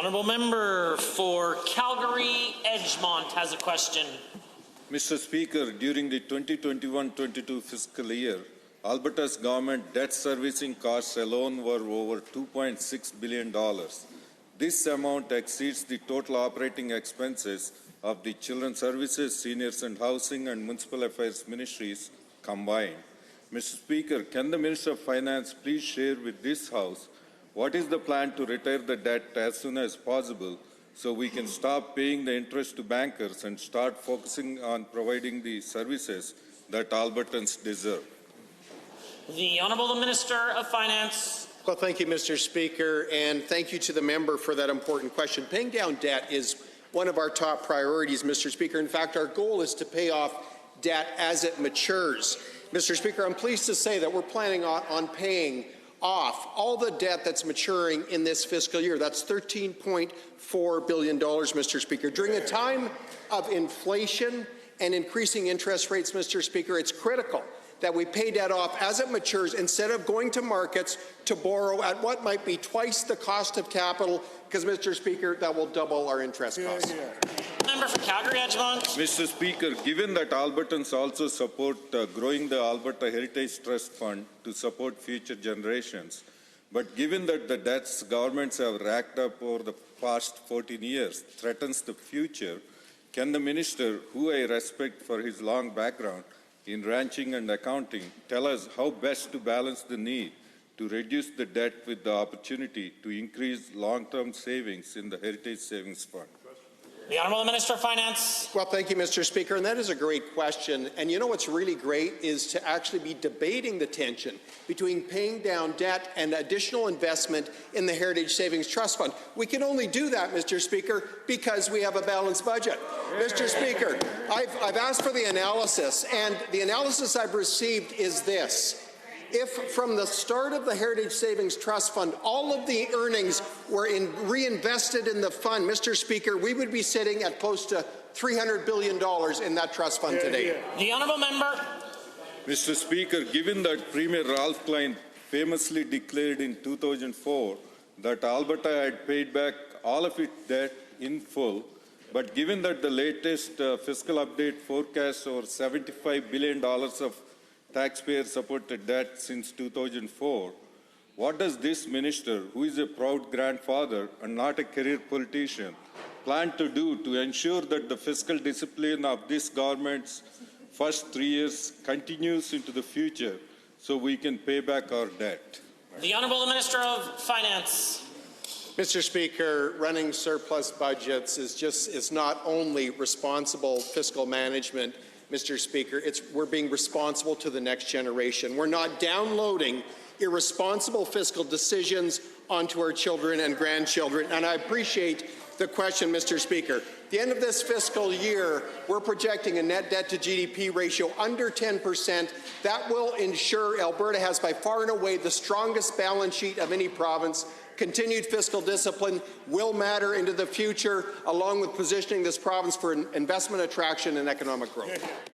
honourable member for Calgary Edgemont has a question. Mr. Speaker, during the 2021-22 fiscal year, Alberta's government debt servicing costs alone were over $2.6 billion. This amount exceeds the total operating expenses of the Children's Services, Seniors and Housing and Municipal Affairs Ministries combined. Mr. Speaker, can the Minister of Finance please share with this House what is the plan to retire the debt as soon as possible so we can stop paying the interest to bankers and start focusing on providing the services that Albertans deserve? The Honourable Minister of Finance. Well, thank you, Mr. Speaker, and thank you to the member for that important question. Paying down debt is one of our top priorities, Mr. Speaker. In fact, our goal is to pay off debt as it matures. Mr. Speaker, I'm pleased to say that we're planning on paying off all the debt that's maturing in this fiscal year. That's $13.4 billion, Mr. Speaker. During a time of inflation and increasing interest rates, Mr. Speaker, it's critical that we pay debt off as it matures instead of going to markets to borrow at what might be twice the cost of capital, because, Mr. Speaker, that will double our interest costs. Member for Calgary Edgemont. Mr. Speaker, given that Albertans also support growing the Alberta Heritage Trust Fund to support future generations, but given that the debts governments have racked up over the past 14 years threatens the future, can the Minister, who I respect for his long background in ranching and accounting, tell us how best to balance the need to reduce the debt with the opportunity to increase long-term savings in the Heritage Savings Fund? The Honourable Minister of Finance. Well, thank you, Mr. Speaker, and that is a great question. And you know what's really great is to actually be debating the tension between paying down debt and additional investment in the Heritage Savings Trust Fund. We can only do that, Mr. Speaker, because we have a balanced budget. Mr. Speaker, I've asked for the analysis, and the analysis I've received is this. If from the start of the Heritage Savings Trust Fund, all of the earnings were reinvested in the fund, Mr. Speaker, we would be sitting at close to $300 billion in that trust fund today. The Honourable Member. Mr. Speaker, given that Premier Ralph Klein famously declared in 2004 that Alberta had paid back all of its debt in full, but given that the latest fiscal update forecasts over $75 billion of taxpayer-supported debt since 2004, what does this minister, who is a proud grandfather and not a career politician, plan to do to ensure that the fiscal discipline of this government's first 3 years continues into the future so we can pay back our debt? The Honourable Minister of Finance. Mr. Speaker, running surplus budgets is not only responsible fiscal management, Mr. Speaker, we're being responsible to the next generation. We're not downloading irresponsible fiscal decisions onto our children and grandchildren. And I appreciate the question, Mr. Speaker. At the end of this fiscal year, we're projecting a net debt to GDP ratio under 10%. That will ensure Alberta has by far and away the strongest balance sheet of any province. Continued fiscal discipline will matter into the future, along with positioning this province for investment attraction and economic growth.